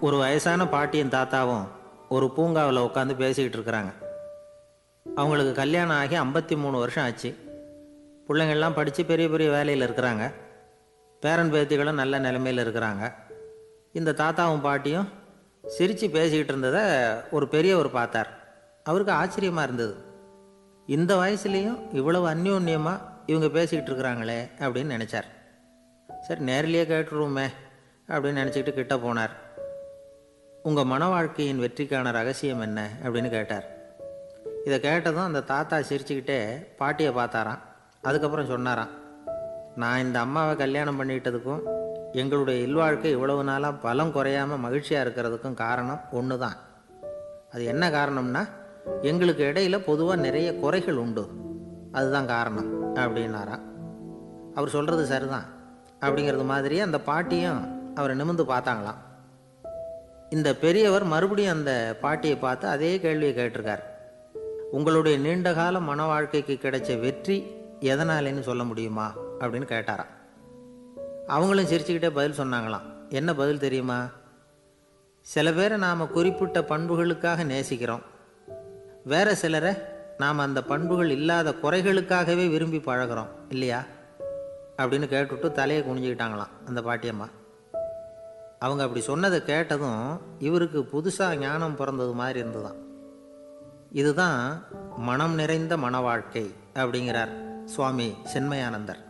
ஒரு வயசான பாட்டியும் தாத்தாவும் ஒரு பூங்காவில் உட்காந்து பேசிக்கிட்டு இருக்கிறாங்க. அவங்களுக்கு கல்யாணம் ஆகி 53 வருஷம் ஆச்சு. பிள்ளைங்கள்லாம் படித்து பெரிய பெரிய வேலையில் இருக்கிறாங்க. பேரன் பேத்திகளும் நல்ல நிலைமையில் இருக்கிறாங்க. இந்த தாத்தாவும் பாட்டியும் சிரித்து பேசிக்கிட்டு இருந்ததை ஒரு பெரியவர் பார்த்தார். அவருக்கு ஆச்சரியமாக இருந்தது. இந்த வயசுலேயும் இவ்வளவு அந்யோன்யமாக இவங்க பேசிக்கிட்டு இருக்கிறாங்களே அப்படின்னு நினச்சார். சரி, நேரிலேயே கேட்டுருவோமே அப்படின்னு நினச்சிக்கிட்டு கிட்ட போனார். உங்கள் மன வாழ்க்கையின் வெற்றிக்கான ரகசியம் என்ன அப்படின்னு கேட்டார். இதை கேட்டதும் அந்த தாத்தா சிரிச்சுக்கிட்டே பாட்டியை பார்த்தாராம். அதுக்கப்புறம் சொன்னாராம், நான் இந்த அம்மாவை கல்யாணம் பண்ணிக்கிட்டதுக்கும் எங்களுடைய இல்வாழ்க்கை இவ்வளவு நாளாக பலம் குறையாமல் மகிழ்ச்சியாக இருக்கிறதுக்கும் காரணம் ஒன்று தான். அது என்ன காரணம்னா, எங்களுக்கு இடையில் பொதுவாக நிறைய குறைகள் உண்டு, அதுதான் காரணம் அப்படின்னாராம். அவர் சொல்கிறது சரிதான் அப்படிங்கிறது மாதிரியே அந்த பாட்டியும் அவரை நிமிர்ந்து பார்த்தாங்களாம். இந்த பெரியவர் மறுபடியும் அந்த பாட்டியை பார்த்து அதே கேள்வியை கேட்டிருக்கார். உங்களுடைய நீண்டகால மன வாழ்க்கைக்கு கிடைச்ச வெற்றி எதனாலேன்னு சொல்ல முடியுமா அப்படின்னு கேட்டாராம். அவங்களும் சிரிச்சுக்கிட்டே பதில் சொன்னாங்களாம். என்ன பதில் தெரியுமா? சில பேரை நாம் குறிப்பிட்ட பண்புகளுக்காக நேசிக்கிறோம், வேற சிலரை நாம் அந்த பண்புகள் இல்லாத குறைகளுக்காகவே விரும்பி பழகிறோம் இல்லையா அப்படின்னு கேட்டுவிட்டு தலையை குனிஞ்சிக்கிட்டாங்களாம் அந்த பாட்டியம்மா. அவங்க அப்படி சொன்னதை கேட்டதும் இவருக்கு புதுசாக ஞானம் பிறந்தது மாதிரி இருந்துதான். இதுதான் மனம் நிறைந்த மன வாழ்க்கை அப்படிங்கிறார் சுவாமி சின்மயானந்தர்.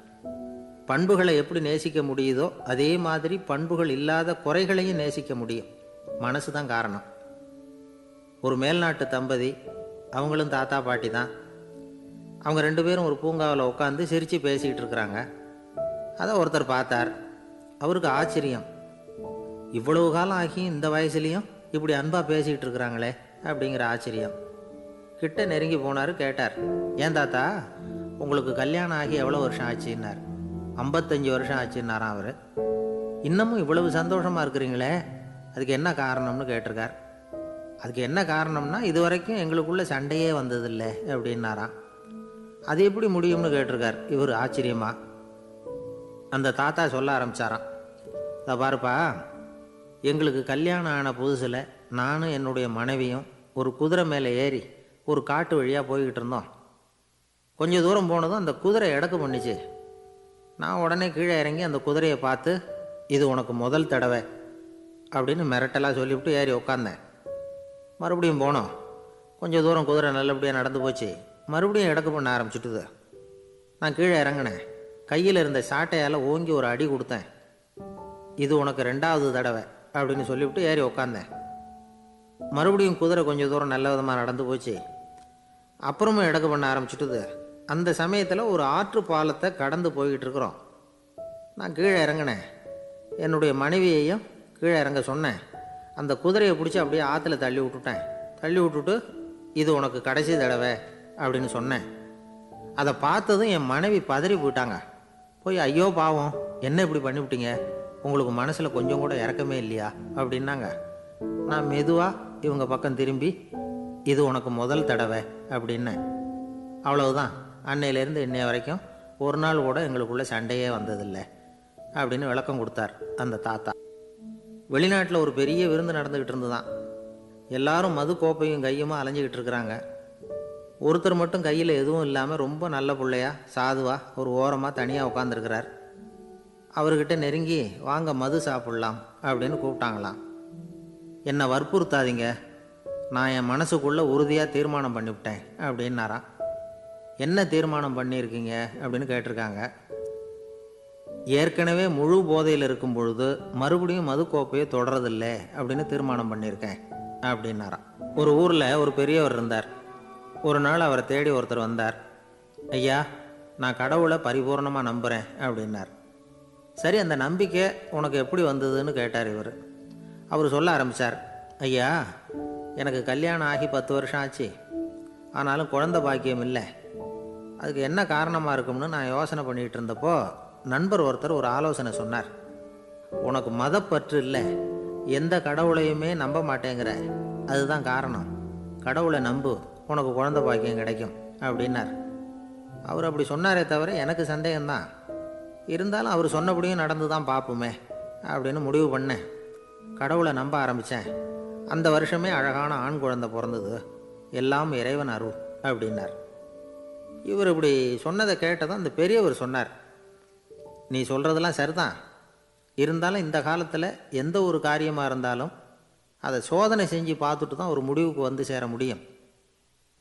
பண்புகளை எப்படி நேசிக்க முடியுதோ அதே மாதிரி பண்புகள் இல்லாத குறைகளையும் நேசிக்க முடியும். மனசு தான் காரணம். ஒரு மேல்நாட்டு தம்பதி, அவங்களும் தாத்தா பாட்டி தான். அவங்க 2 பேரும் ஒரு பூங்காவில் உட்காந்து சிரித்து பேசிக்கிட்டு இருக்கிறாங்க. அதை ஒருத்தர் பார்த்தார். அவருக்கு ஆச்சரியம், இவ்வளவு காலம் ஆகி இந்த வயசுலேயும் இப்படி அன்பாக பேசிக்கிட்டு இருக்கிறாங்களே அப்படிங்கிற ஆச்சரியம். கிட்ட நெருங்கி போனார். கேட்டார், ஏன் தாத்தா, உங்களுக்கு கல்யாணம் ஆகி எவ்வளோ வருஷம் ஆச்சுன்னார். 55 வருஷம் ஆச்சுன்னாராம் அவர். இன்னமும் இவ்வளவு சந்தோஷமாக இருக்கிறீங்களே, அதுக்கு என்ன காரணம்னு கேட்டிருக்கார். அதுக்கு என்ன காரணம்னா, இது வரைக்கும் எங்களுக்குள்ள சண்டையே வந்ததில்லை அப்படின்னாராம். அது எப்படி முடியும்னு கேட்டிருக்கார் இவர் ஆச்சரியமா. அந்த தாத்தா சொல்ல ஆரம்பித்தாராம், இதை பாருப்பா, எங்களுக்கு கல்யாணம் ஆன புதுசில் நானும் என்னுடைய மனைவியும் ஒரு குதிரை மேலே ஏறி ஒரு காட்டு வழியாக போய்கிட்டு இருந்தோம். கொஞ்சம் தூரம் போனதும் அந்த குதிரை எடக்கு பண்ணிச்சு. நான் உடனே கீழே இறங்கி அந்த குதிரையை பார்த்து, இது உனக்கு முதல் தடவை அப்படின்னு மிரட்டலாக சொல்லிவிட்டு ஏறி உட்காந்தேன். மறுபடியும் போனோம். கொஞ்சம் தூரம் குதிரை நல்லபடியாக நடந்து போச்சு. மறுபடியும் எடக்கு பண்ண ஆரம்பிச்சுட்டுது. நான் கீழே இறங்கினேன். கையில் இருந்த சாட்டையால் ஓங்கி ஒரு அடி கொடுத்தேன். இது உனக்கு 2வது தடவை அப்படின்னு சொல்லிவிட்டு ஏறி உக்காந்தேன். மறுபடியும் குதிரை கொஞ்சம் தூரம் நல்ல விதமாக நடந்து போச்சு. அப்புறமும் எடக்கு பண்ண ஆரம்பிச்சுட்டுது. அந்த சமயத்தில் ஒரு ஆற்று பாலத்தை கடந்து போய்கிட்டு இருக்கிறோம். நான் கீழே இறங்கினேன். என்னுடைய மனைவியையும் கீழே இறங்க சொன்னேன். அந்த குதிரையை பிடிச்சி அப்படியே ஆற்றுல தள்ளி விட்டுட்டேன். தள்ளி விட்டுட்டு, இது உனக்கு கடைசி தடவை அப்படின்னு சொன்னேன். அதை பார்த்ததும் என் மனைவி பதறி போயிட்டாங்க. போய், ஐயோ பாவம், என்ன இப்படி பண்ணிவிட்டீங்க, உங்களுக்கு மனசில் கொஞ்சம் கூட இறக்கமே இல்லையா அப்படின்னாங்க. நான் மெதுவாக இவங்க பக்கம் திரும்பி, இது உனக்கு முதல் தடவை அப்படின்னேன். அவ்வளவுதான், அன்னையிலேருந்து இன்னைய வரைக்கும் ஒரு நாள் கூட எங்களுக்குள்ள சண்டையே வந்ததில்லை அப்படின்னு விளக்கம் கொடுத்தார் அந்த தாத்தா. வெளிநாட்டில் ஒரு பெரிய விருந்து நடந்துக்கிட்டு இருந்துதான். எல்லாரும் மது கோப்பையும் கையுமா அலைஞ்சிக்கிட்டு இருக்கிறாங்க. ஒருத்தர் மட்டும் கையில் எதுவும் இல்லாமல் ரொம்ப நல்ல பிள்ளையா சாதுவாக ஒரு ஓரமாக தனியாக உட்காந்துருக்கிறார். அவர்கிட்ட நெருங்கி, வாங்க மது சாப்பிட்லாம் அப்படின்னு கூப்பிட்டாங்களாம். என்னை வற்புறுத்தாதீங்க, நான் என் மனசுக்குள்ளே உறுதியாக தீர்மானம் பண்ணிவிட்டேன் அப்படின்னாராம். என்ன தீர்மானம் பண்ணியிருக்கீங்க அப்படின்னு கேட்டிருக்காங்க. ஏற்கனவே முழு போதையில் இருக்கும் பொழுது மறுபடியும் மது கோப்பையை தொடரதில்லை அப்படின்னு தீர்மானம் பண்ணியிருக்கேன் அப்படின்னாராம். ஒரு ஊரில் ஒரு பெரியவர் இருந்தார். ஒரு நாள் அவரை தேடி ஒருத்தர் வந்தார். ஐயா, நான் கடவுளை பரிபூர்ணமாக நம்புகிறேன் அப்படின்னார். சரி, அந்த நம்பிக்கை உனக்கு எப்படி வந்ததுன்னு கேட்டார் இவர். அவர் சொல்ல ஆரம்பித்தார், ஐயா, எனக்கு கல்யாணம் ஆகி 10 வருஷம் ஆச்சு. ஆனாலும் குழந்தை பாக்கியம் இல்லை. அதுக்கு என்ன காரணமாக இருக்கும்னு நான் யோசனை பண்ணிகிட்டு இருந்தப்போ நண்பர் ஒருத்தர் ஒரு ஆலோசனை சொன்னார். உனக்கு மதப்பற்று இல்லை, எந்த கடவுளையுமே நம்ப மாட்டேங்கிற, அதுதான் காரணம். கடவுளை நம்பு, உனக்கு குழந்தை பாக்கியம் கிடைக்கும் அப்படின்னார். அவர் அப்படி சொன்னாரே தவிர எனக்கு சந்தேகம்தான். இருந்தாலும் அவர் சொன்னபடியும் நடந்து தான் பார்ப்போமே அப்படின்னு முடிவு பண்ணேன். கடவுளை நம்ப ஆரம்பித்தேன். அந்த வருஷமே அழகான ஆண் குழந்தை பிறந்தது. எல்லாம் இறைவன் அருள் அப்படின்னார். இவர் இப்படி சொன்னதை கேட்டதும் அந்த பெரியவர் சொன்னார், நீ சொல்கிறதெல்லாம் சரிதான், இருந்தாலும் இந்த காலத்தில் எந்த ஒரு காரியமாக இருந்தாலும் அதை சோதனை செஞ்சு பார்த்துட்டு தான் ஒரு முடிவுக்கு வந்து சேர முடியும்.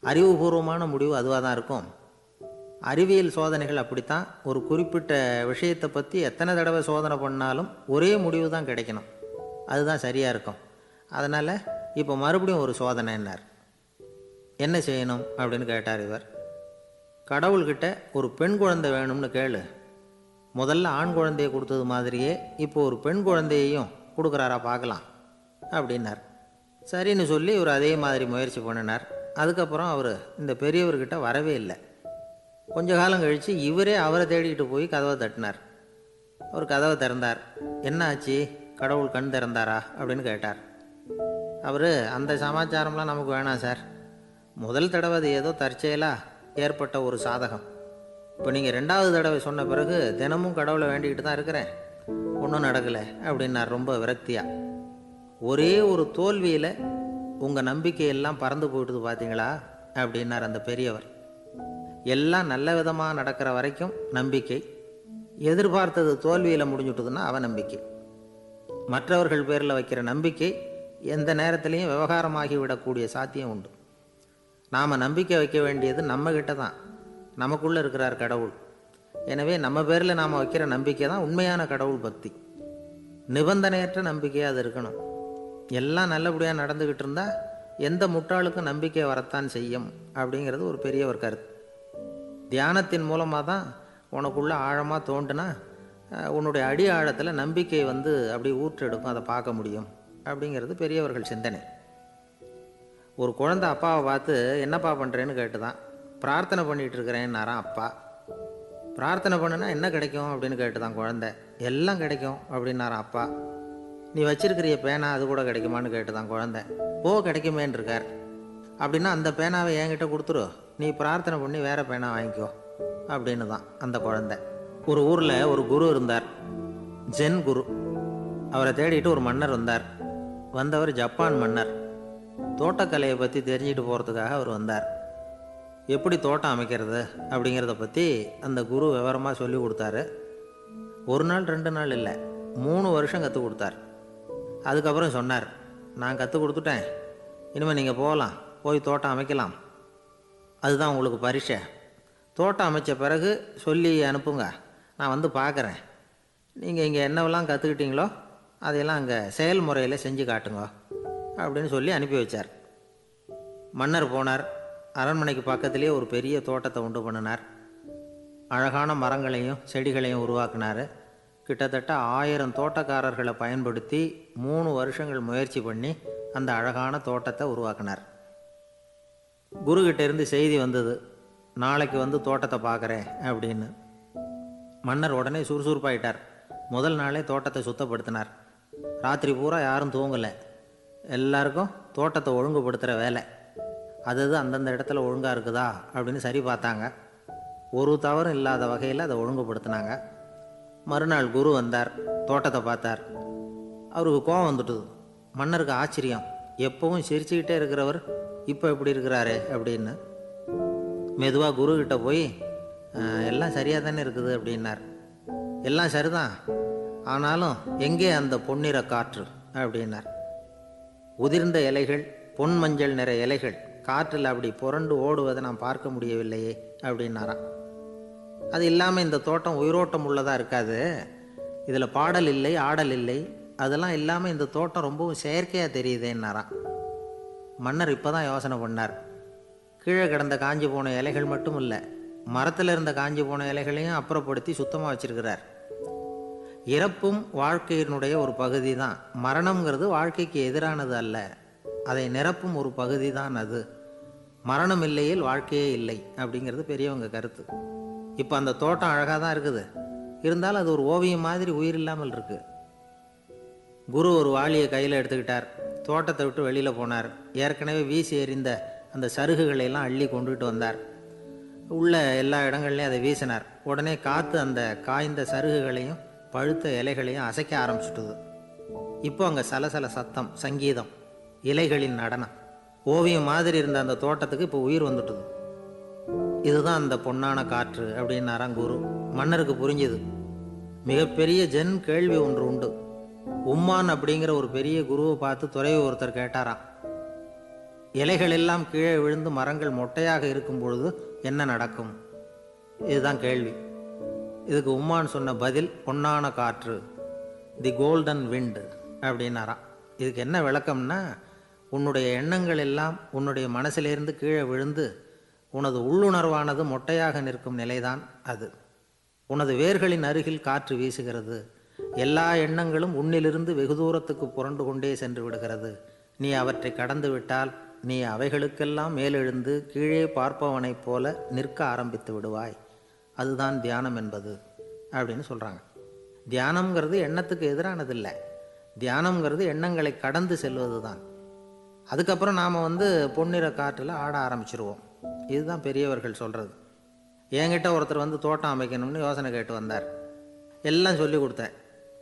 அறிவுபூர்வமான முடிவு அதுவாக தான் இருக்கும். அறிவியல் சோதனைகள் அப்படித்தான். ஒரு குறிப்பிட்ட விஷயத்தை பற்றி எத்தனை தடவை சோதனை பண்ணாலும் ஒரே முடிவு தான் கிடைக்கணும். அதுதான் சரியாக இருக்கும். அதனால் இப்போ மறுபடியும் ஒரு சோதனைன்னார். என்ன செய்யணும் அப்படின்னு கேட்டார் இவர். கடவுள்கிட்ட ஒரு பெண் குழந்தை வேணும்னு கேளு. முதல்ல ஆண் குழந்தையை கொடுத்தது மாதிரியே இப்போ ஒரு பெண் குழந்தையையும் கொடுக்குறாரா பார்க்கலாம் அப்படின்னார். சரின்னு சொல்லி இவர் அதே மாதிரி முயற்சி பண்ணினார். அதுக்கப்புறம் அவர் இந்த பெரியவர்கிட்ட வரவே இல்லை. கொஞ்ச காலம் கழித்து இவரே அவரை தேடிக்கிட்டு போய் கதவை தட்டினார். அவர் கதவை திறந்தார். என்ன ஆச்சு, கடவுள் கண் திறந்தாரா அப்படின்னு கேட்டார். அவர், அந்த சமாச்சாரம்லாம் நமக்கு வேணாம் சார். முதல் தடவை அது ஏதோ தற்செயலாக ஏற்பட்ட ஒரு சாதகம். இப்போ நீங்கள் 2வது தடவை சொன்ன பிறகு தினமும் கடவுளை வேண்டிக்கிட்டு தான் இருக்கிறேன், ஒன்றும் நடக்கலை அப்படின்னார் ரொம்ப விரக்தியாக. ஒரே ஒரு தோல்வியில் உங்கள் நம்பிக்கையெல்லாம் பறந்து போயிட்டுது பார்த்தீங்களா அப்படின்னார் அந்த பெரியவர். எல்லாம் நல்ல விதமாக நடக்கிற வரைக்கும் நம்பிக்கை, எதிர்பார்த்தது தோல்வியில் முடிஞ்சுட்டுதுன்னா அவநம்பிக்கை. மற்றவர்கள் பேரில் வைக்கிற நம்பிக்கை எந்த நேரத்திலையும் விவகாரமாகி விடக்கூடிய சாத்தியம் உண்டு. நாம் நம்பிக்கை வைக்க வேண்டியது நம்மக்கிட்ட தான். நமக்குள்ளே இருக்கிறார் கடவுள். எனவே நம்ம பேரில் நாம் வைக்கிற நம்பிக்கை தான் உண்மையான கடவுள் பக்தி. நிபந்தனையற்ற நம்பிக்கையாக அது இருக்கணும். எல்லாம் நல்லபடியாக நடந்துக்கிட்டு இருந்தால் எந்த முட்டாளுக்கும் நம்பிக்கை வரத்தான் செய்யும் அப்படிங்கிறது ஒரு பெரிய ஒரு கருத்து. தியானத்தின் மூலமாக தான் உனக்குள்ளே ஆழமாக தோண்டுனா உன்னுடைய அடி ஆழத்தில் நம்பிக்கை வந்து அப்படி ஊற்றெடுக்கும், அதை பார்க்க முடியும் அப்படிங்கிறது பெரியவர்கள் சிந்தனை. ஒரு குழந்தை அப்பாவை பார்த்து என்னப்பா பண்ணுறேன்னு கேட்டு தான். பிரார்த்தனை பண்ணிகிட்டு இருக்கிறேன்னாராம் அப்பா. பிரார்த்தனை பண்ணுனா என்ன கிடைக்கும் அப்படின்னு கேட்டு தான் குழந்தை. எல்லாம் கிடைக்கும் அப்படின்னாராம் அப்பா. நீ வச்சிருக்கிறிய பேனா அது கூட கிடைக்குமான்னு கேட்டு தான் குழந்தை. கிடைக்குமேன்னு இருக்கார். அப்படின்னா அந்த பேனாவை என்கிட்ட கொடுத்துரு, நீ பிரார்த்தனை பண்ணி வேறு பேனா வாங்கிக்கோ அப்படின்னு தான் அந்த குழந்தை. ஒரு ஊரில் ஒரு குரு இருந்தார், ஜென் குரு. அவரை தேடிட்டு ஒரு மன்னர் வந்தார். வந்தவர் ஜப்பான் மன்னர். தோட்டக்கலையை பற்றி தெரிஞ்சுட்டு போகிறதுக்காக அவர் வந்தார். எப்படி தோட்டம் அமைக்கிறது அப்படிங்கிறத பற்றி அந்த குரு விவரமாக சொல்லி கொடுத்தாரு. 1 நாள் 2 நாள் இல்லை, 3 வருஷம் கற்றுக் கொடுத்தார். அதுக்கப்புறம் சொன்னார், நான் கற்றுக் கொடுத்துட்டேன், இனிமேல் நீங்கள் போகலாம், போய் தோட்டம் அமைக்கலாம், அதுதான் உங்களுக்கு பரிசை. தோட்டம் அமைச்ச பிறகு சொல்லி அனுப்புங்க, நான் வந்து பார்க்குறேன். நீங்கள் இங்கே என்னவெல்லாம் கற்றுக்கிட்டீங்களோ அதையெல்லாம் அங்கே செயல்முறையில் செஞ்சு காட்டுங்க அப்படின்னு சொல்லி அனுப்பி வச்சார். மன்னர் போனார். அரண்மனைக்கு பக்கத்திலே ஒரு பெரிய தோட்டத்தை உண்டு பண்ணினார். அழகான மரங்களையும் செடிகளையும் உருவாக்கினார். கிட்டத்தட்ட 1000 தோட்டக்காரர்களை பயன்படுத்தி 3 வருஷங்கள் முயற்சி பண்ணி அந்த அழகான தோட்டத்தை உருவாக்கினார். குருக்கிட்ட இருந்து செய்தி வந்தது, நாளைக்கு வந்து தோட்டத்தை பார்க்குறேன் அப்படின்னு. மன்னர் உடனே சுறுசுறுப்பாயிட்டார். முதல் நாளே தோட்டத்தை சுத்தப்படுத்தினார். ராத்திரி பூரா யாரும் தூங்கலை. எல்லாருக்கும் தோட்டத்தை ஒழுங்குபடுத்துகிற வேலை. அது அந்தந்த இடத்துல ஒழுங்காக இருக்குதா அப்படின்னு சரி பார்த்தாங்க. ஒரு தவறும் இல்லாத வகையில் அதை ஒழுங்குபடுத்தினாங்க. மறுநாள் குரு வந்தார், தோட்டத்தை பார்த்தார். அவருக்கு கோபம் வந்துட்டுது. மன்னருக்கு ஆச்சரியம், எப்பவும் சிரிச்சுக்கிட்டே இருக்கிறவர் இப்போ எப்படி இருக்கிறாரு அப்படின்னு. மெதுவாக குருக்கிட்ட போய் எல்லாம் சரியாக தானே இருக்குது அப்படின்னார். எல்லாம் சரிதான், ஆனாலும் எங்கே அந்த பொன்னிற காற்று அப்படின்னார். உதிர்ந்த இலைகள், பொன் மஞ்சள் நிற இலைகள் காற்றில் அப்படி புரண்டு ஓடுவதை நான் பார்க்க முடியவில்லையே அப்படின்னாராம். அது இல்லாமல் இந்த தோட்டம் உயிரோட்டம் உள்ளதாக இருக்காது, இதில் பாடல் இல்லை, ஆடல் இல்லை, அதெல்லாம் இல்லாமல் இந்த தோட்டம் ரொம்பவும் செயற்கையாக தெரியுதேன்னாராம். மன்னர் இப்போ தான் யோசனை பண்ணார். கீழே கிடந்த காஞ்சி போன இலைகள் மட்டும் இல்லை, மரத்தில் இருந்த காஞ்சி போன இலைகளையும் அப்புறப்படுத்தி சுத்தமாக வச்சிருக்கிறார். இறப்பும் வாழ்க்கையினுடைய ஒரு பகுதி தான். மரணம்ங்கிறது வாழ்க்கைக்கு எதிரானது அல்ல, அதை நிரப்பும் ஒரு பகுதி தான் அது. மரணம் இல்லையில் வாழ்க்கையே இல்லை அப்படிங்கிறது பெரியவங்க கருத்து. இப்போ அந்த தோட்டம் அழகாக தான் இருக்குது, இருந்தாலும் அது ஒரு ஓவியம் மாதிரி உயிர் இல்லாமல் இருக்கு. குரு ஒரு வாளியை கையில் எடுத்துக்கிட்டார். தோட்டத்தை விட்டு வெளியில் போனார். ஏற்கனவே வீசி எறிந்த அந்த சருகுகளையெல்லாம் அள்ளி கொண்டுகிட்டு வந்தார். உள்ள எல்லா இடங்கள்லையும் அதை வீசினார். உடனே காற்று அந்த காய்ந்த சருகுகளையும் பழுத்த இலைகளையும் அசைக்க ஆரம்பிச்சுட்டுது. இப்போ அங்கே சலசல சத்தம், சங்கீதம், இலைகளின் நடனம், ஓவியம் மாதிரி இருந்த அந்த தோட்டத்துக்கு இப்போ உயிர் வந்துட்டுது. இதுதான் அந்த பொன்னான காற்று அப்படின்னாராம் குரு. மன்னருக்கு புரிஞ்சுது. மிகப்பெரிய ஜென் கேள்வி ஒன்று உண்டு. உம்மான் அப்படிங்கிற ஒரு பெரிய குருவை பார்த்து துறவி ஒருத்தர் கேட்டாராம், இலைகள் எல்லாம் கீழே விழுந்து மரங்கள் மொட்டையாக இருக்கும் பொழுது என்ன நடக்கும்? இதுதான் கேள்வி. இதுக்கு உம்மான் சொன்ன பதில் பொன்னான காற்று, தி கோல்டன் விண்ட் அப்படின்னாராம். இதுக்கு என்ன விளக்கம்னா, உன்னுடைய எண்ணங்கள் எல்லாம் உன்னுடைய மனசிலிருந்து கீழே விழுந்து உனது உள்ளுணர்வானது மொட்டையாக நிற்கும் நிலைதான் அது. உனது வேர்களின் அருகில் காற்று வீசுகிறது. எல்லா எண்ணங்களும் உன்னிலிருந்து வெகு தூரத்துக்கு புரண்டு கொண்டே சென்று விடுகிறது. நீ அவற்றை கடந்து விட்டால் நீ அவைகளுக்கெல்லாம் மேலெழுந்து கீழே பார்ப்பவனைப் போல நிற்க ஆரம்பித்து விடுவாய். அதுதான் தியானம் என்பது அப்படின்னு சொல்கிறாங்க. தியானம்ங்கிறது எண்ணத்துக்கு எதிரானதில்லை. தியானம்ங்கிறது எண்ணங்களை கடந்து செல்வது தான். அதுக்கப்புறம் நாம் பொன்னிற காற்றில் ஆட ஆரம்பிச்சிருவோம். இதுதான் பெரியவர்கள் சொல்கிறது. என்கிட்ட ஒருத்தர் தோட்டம் அமைக்கணும்னு யோசனை கேட்டு வந்தார். எல்லாம் சொல்லி கொடுத்தேன்.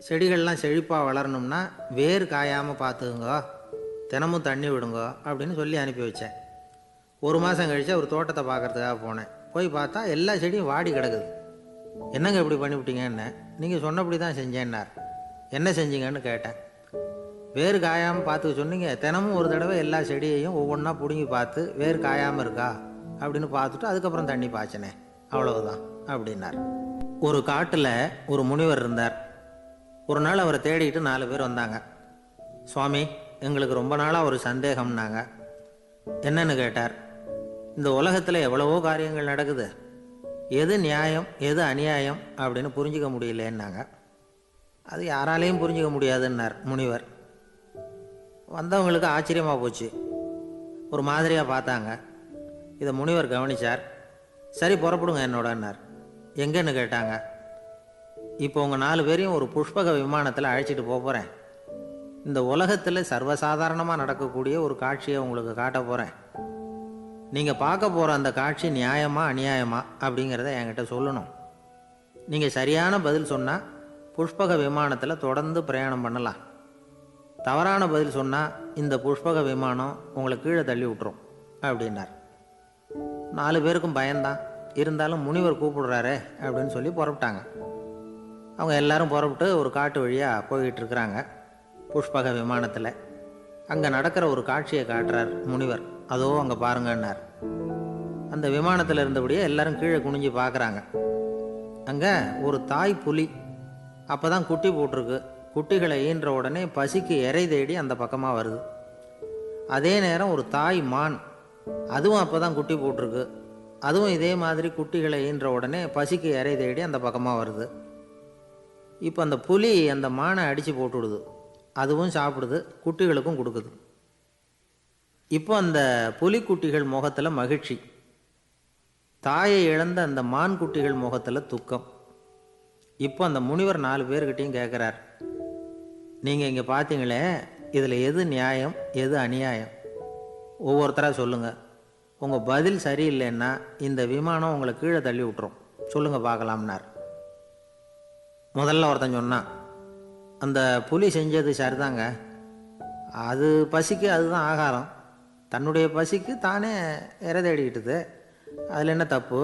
செடிகள்லாம் செழிப்பாக வளரணும்னா வேர் காயாமல் பார்த்துக்குங்கோ, தினமும் தண்ணி விடுங்கோ அப்படின்னு சொல்லி அனுப்பி வச்சேன். ஒரு மாதம் கழித்து ஒரு தோட்டத்தை பார்க்குறதுக்காக போனேன். போய் பார்த்தா எல்லா செடியும் வாடி கிடக்குது. என்னங்க இப்படி பண்ணிவிட்டீங்கன்னு. நீங்கள் சொன்னபடி தான் செஞ்சேன்னார். என்ன செஞ்சீங்கன்னு கேட்டேன். வேர் காயாமல் பார்த்துக்க சொன்னீங்க, தினமும் ஒரு தடவை எல்லா செடியையும் ஒவ்வொன்றா பிடுங்கி பார்த்து வேர் காயாமல் இருக்கா அப்படின்னு பார்த்துட்டு அதுக்கப்புறம் தண்ணி பாய்ச்சினே, அவ்வளவுதான் அப்படின்னார். ஒரு காட்டில் ஒரு முனிவர் இருந்தார். ஒரு நாள் அவரை தேடிக்கிட்டு 4 பேர் வந்தாங்க. சுவாமி, எங்களுக்கு ரொம்ப நாளாக ஒரு சந்தேகம்னாங்க. என்னன்னு கேட்டார். இந்த உலகத்தில் எவ்வளவோ காரியங்கள் நடக்குது, எது நியாயம் எது அநியாயம் அப்படின்னு புரிஞ்சிக்க முடியலன்னாங்க. அது யாராலையும் புரிஞ்சிக்க முடியாதுன்னார் முனிவர். வந்தவங்களுக்கு ஆச்சரியமாக போச்சு. ஒரு மாதிரியாக பார்த்தாங்க. இதை முனிவர் கவனித்தார். சரி புறப்படுங்க என்னோடன்னார். எங்கன்னு கேட்டாங்க. இப்போ உங்கள் 4 பேரையும் ஒரு புஷ்பக விமானத்தில் அழைச்சிட்டு போகிறேன். இந்த உலகத்தில் சர்வசாதாரணமாக நடக்கக்கூடிய ஒரு காட்சியை உங்களுக்கு காட்ட போகிறேன். நீங்கள் பார்க்க போகிற அந்த காட்சி நியாயமா அநியாயமா அப்படிங்கிறத என்கிட்ட சொல்லணும். நீங்கள் சரியான பதில் சொன்னால் புஷ்பக விமானத்தில் தொடர்ந்து பிரயாணம் பண்ணலாம். தவறான பதில் சொன்னால் இந்த புஷ்பக விமானம் உங்களை கீழே தள்ளி விட்டுரும் அப்படின்னார். 4 பேருக்கும் பயந்தான். இருந்தாலும் முனிவர் கூப்பிடுறாரே அப்படின்னு சொல்லி புறப்பட்டாங்க. அவங்க எல்லாரும் புறப்பட்டு ஒரு காட்டு வழியாக போய்கிட்டு இருக்கிறாங்க புஷ்பக விமானத்தில். அங்கே நடக்கிற ஒரு காட்சியை காட்டுறார் முனிவர். அதோ அங்கே பாருங்கன்னார். அந்த விமானத்தில் இருந்தபடியே எல்லாரும் கீழே குனிஞ்சு பார்க்குறாங்க. அங்கே ஒரு தாய் புலி அப்போ தான் குட்டி போட்டிருக்கு. குட்டிகளை ஈன்ற உடனே பசிக்கு இறை தேடி அந்த பக்கமாக வருது. அதே நேரம் ஒரு தாய் மான், அதுவும் அப்போ தான் குட்டி போட்டிருக்கு. அதுவும் இதே மாதிரி குட்டிகளை ஈன்ற உடனே பசிக்கு இறை தேடி அந்த பக்கமாக வருது. இப்போ அந்த புலி அந்த மானை அடித்து போட்டுவிடுது. அதுவும் சாப்பிடுது, குட்டிகளுக்கும் கொடுக்குது. இப்போ அந்த புலிக்குட்டிகள் முகத்தில் மகிழ்ச்சி, தாயை இழந்த அந்த மான் குட்டிகள் முகத்தில் துக்கம். இப்போ அந்த முனிவர் 4 பேர்கிட்டையும் கேட்குறார், நீங்கள் இங்கே பார்த்தீங்களே, இதில் எது நியாயம் எது அநியாயம்? ஒவ்வொருத்தராக சொல்லுங்கள். உங்கள் பதில் சரியில்லைன்னா இந்த விமானம் உங்களை கீழே தள்ளி விட்டுரும். சொல்லுங்கள் பார்க்கலாம்னார். முதல்ல ஒருத்தன் சொன்னான், அந்த புலி செஞ்சது சரிதாங்க. அது பசிக்கு அதுதான் ஆகாரம். தன்னுடைய பசிக்கு தானே இறை தேடிக்கிட்டுது. அதில் என்ன தப்பு?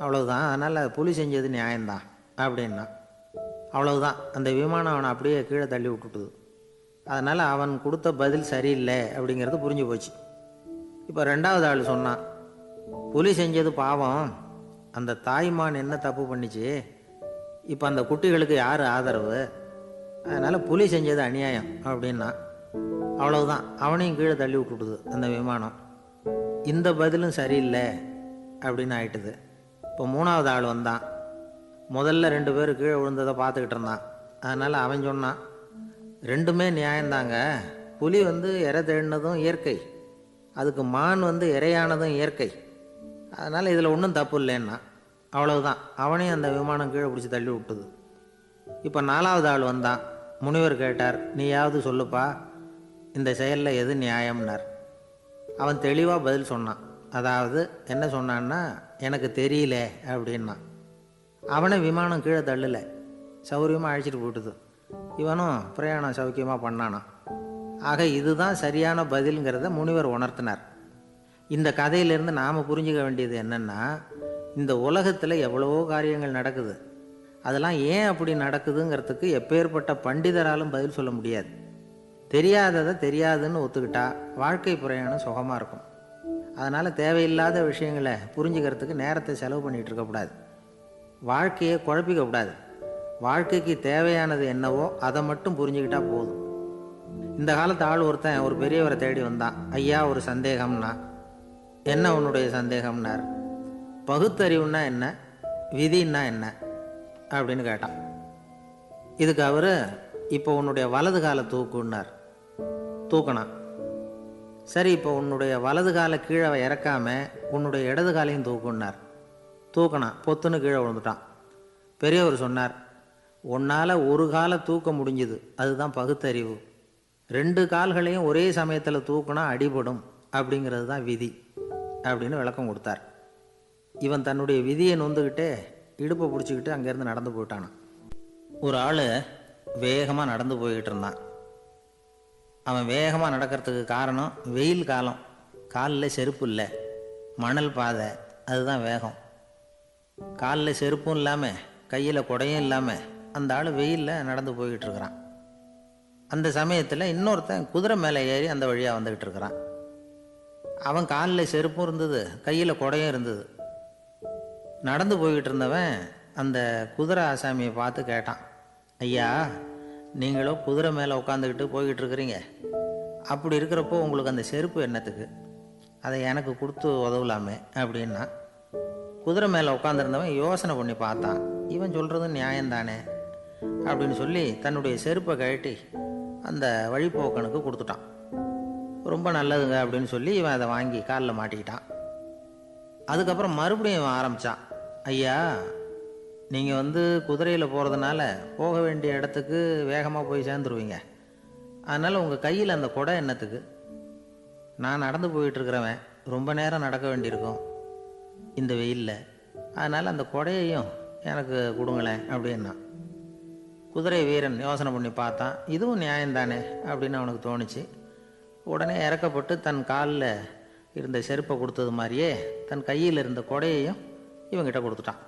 அவ்வளவுதான். அதனால் புலி செஞ்சது நியாயம்தான் அப்படின்னா. அவ்வளவுதான். அந்த விமானம் அவனை அப்படியே கீழே தள்ளி விட்டுட்டுது. அதனால் அவன் கொடுத்த பதில் சரியில்லை அப்படிங்கிறது புரிஞ்சு போச்சு. இப்போ 2வது ஆள் சொன்னான், புலி செஞ்சது பாவம், அந்த தாய்மான் என்ன தப்பு பண்ணிச்சு? இப்போ அந்த குட்டிகளுக்கு யார் ஆதரவு? அதனால் புலி செஞ்சது அநியாயம் அப்படின்னா. அவ்வளவுதான். அவனையும் கீழே தள்ளி விட்டுட்டுது அந்த விமானம். இந்த பதிலும் சரியில்லை அப்படின்னு ஆயிட்டுது. இப்போ 3வது ஆள் வந்தான். முதல்ல 2 பேர் கீழே விழுந்ததை பார்த்துக்கிட்டு இருந்தான். அதனால் அவன் சொன்னான், ரெண்டுமே நியாயந்தாங்க. புலி இறை தேடினதும் இயற்கை, அதுக்கு மான் இறையானதும் இயற்கை. அதனால் இதில் ஒன்றும் தப்பு இல்லைன்னா. அவ்வளவுதான். அவனையும் அந்த விமானம் கீழே பிடிச்சி தள்ளி விட்டுது. இப்போ 4வது ஆள் வந்தான். முனிவர் கேட்டார், நீயாவது சொல்லுப்பா, இந்த செயலில் எது நியாயம்னார். அவன் தெளிவாக பதில் சொன்னான். அதாவது என்ன சொன்னான்னா, எனக்கு தெரியல அப்படின்னா. அவனை விமானம் கீழே தள்ளலை, சௌரியமாக அழைச்சிட்டு போட்டுது. இவனும் பிரயாணம் சௌக்கியமாக பண்ணானான். ஆக இதுதான் சரியான பதிலுங்கிறத முனிவர் உணர்த்தினார். இந்த கதையிலேருந்து நாம் புரிஞ்சுக்க வேண்டியது என்னென்னா, இந்த உலகத்தில் எவ்வளவோ காரியங்கள் நடக்குது. அதெல்லாம் ஏன் அப்படி நடக்குதுங்கிறதுக்கு எப்பேற்பட்ட பண்டிதராலும் பதில் சொல்ல முடியாது. தெரியாததை தெரியாதுன்னு ஒத்துக்கிட்டா வாழ்க்கை பிரயாணம் சுகமாக இருக்கும். அதனால் தேவையில்லாத விஷயங்களை புரிஞ்சுக்கிறதுக்கு நேரத்தை செலவு பண்ணிகிட்டு இருக்கக்கூடாது. வாழ்க்கையை குழப்பிக்கக்கூடாது. வாழ்க்கைக்கு தேவையானது என்னவோ அதை மட்டும் புரிஞ்சுக்கிட்டா போதும். இந்த காலத்து ஆள் ஒருத்தன் ஒரு பெரியவரை தேடி வந்தான். ஐயா, ஒரு சந்தேகம்னா. என்ன உன்னுடைய சந்தேகம்னார். பகுத்தறிவுன்னா என்ன, விதின்னா என்ன அப்படின்னு கேட்டான். இதுக்கு அவர், இப்போ உன்னுடைய வலது காலை தூக்குன்னார். தூக்கினான். சரி, இப்போ உன்னுடைய வலது காலை கீழே இறக்காம உன்னுடைய இடது காலையும் தூக்குன்னார். தூக்கினான். பொத்துன்னு கீழே விழுந்துட்டான். பெரியவர் சொன்னார், உன்னால் ஒரு காலை தூக்க முடிஞ்சுது, அதுதான் பகுத்தறிவு. 2 கால்களையும் ஒரே சமயத்தில் தூக்குனா அடிபடும், அப்படிங்கிறது தான் விதி அப்படின்னு விளக்கம் கொடுத்தார். இவன் தன்னுடைய விதியை நொந்துக்கிட்டே இடுப்பை பிடிச்சிக்கிட்டு அங்கேருந்து நடந்து போயிட்டானான். ஒரு ஆள் வேகமாக நடந்து போய்கிட்டு இருந்தான். அவன் வேகமாக நடக்கிறதுக்கு காரணம் வெயில் காலம், காலில் செருப்பு இல்லை, மணல் பாதை, அதுதான் வேகம். காலில் செருப்பும் இல்லாமல் கையில் குடையும் இல்லாமல் அந்த ஆள் வெயிலில் நடந்து போய்கிட்டு இருக்கிறான். அந்த சமயத்தில் இன்னொருத்தன் குதிரை மேலே ஏறி அந்த வழியாக வந்துக்கிட்டு இருக்கிறான். அவன் காலில் செருப்பும் இருந்தது, கையில் குடையும் இருந்தது. நடந்து போய்கிட்டு இருந்தவன் அந்த குதிரை ஆசாமியை பார்த்து கேட்டான், ஐயா, நீங்களும் குதிரை மேலே உட்காந்துக்கிட்டு போய்கிட்டு இருக்கிறீங்க, அப்படி இருக்கிறப்போ உங்களுக்கு அந்த செருப்பு என்னத்துக்கு, அதை எனக்கு கொடுத்து உதவலாமே அப்படின்னா. குதிரை மேலே உட்காந்துருந்தவன் யோசனை பண்ணி பார்த்தான். இவன் சொல்கிறது நியாயம்தானே அப்படின்னு சொல்லி தன்னுடைய செருப்பை கழட்டி அந்த வழிப்போக்கனுக்கு கொடுத்துட்டான். ரொம்ப நல்லதுங்க அப்படின்னு சொல்லி இவன் அதை வாங்கி காலில் மாட்டிக்கிட்டான். அதுக்கப்புறம் மறுபடியும் இவன் ஆரம்பித்தான், ஐயா, நீங்கள் குதிரையில் போகிறதுனால போக வேண்டிய இடத்துக்கு வேகமாக போய் சேர்ந்துருவீங்க, அதனால் உங்கள் கையில் அந்த குடை என்னத்துக்கு, நான் நடந்து போயிட்டுருக்கிறவன் ரொம்ப நேரம் நடக்க வேண்டியிருக்கும் இந்த வெயிலில், அதனால் அந்த குடையையும் எனக்கு கொடுங்களேன் அப்படின்னா. குதிரை வீரன் யோசனை பண்ணி பார்த்தான். இதுவும் நியாயம்தானே அப்படின்னு அவனுக்கு தோணுச்சு. உடனே இறக்கப்பட்டு தன் காலில் இருந்த செருப்பை கொடுத்தது மாதிரியே தன் கையில் இருந்த குடையையும் இவங்கிட்ட கொடுத்துட்டான்.